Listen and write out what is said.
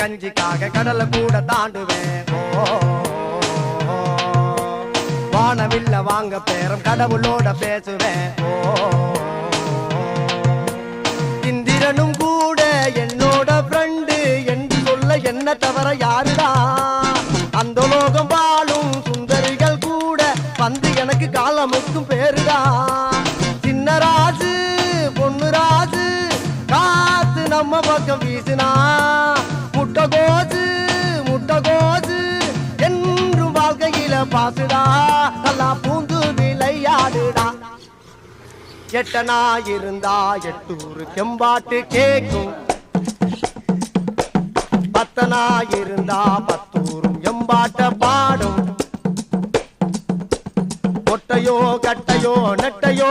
கஞ்சிக்காக கடலை கூட தாண்டுவேன். வானவில்ல வாங்க பேரம் கடவுளோட பேசுவேன். இந்திரனும் கூட என்னோட ஃப்ரெண்டு என்று சொல்ல என்ன தவிர யாருடா? அந்த லோகம் வாழும் சுந்தரிகள் கூட வந்து எனக்கு காலமுக்கும் பேருடா. சின்ன ராசு பொண்ணு ராசு காத்து நம்ம பக்கம் வீசுனா முட்டை கோசு என்றும் வாழ்க்கையில பாசுடா. நல்லா பூந்து விளையாடுடா. எட்டனா இருந்தா எட்டூரு செம்பாட்டு கேக்கும். பத்தனா இருந்தா பத்தூரும் எம்பாட்ட பாடும். ஒட்டையோ கட்டையோ நெட்டையோ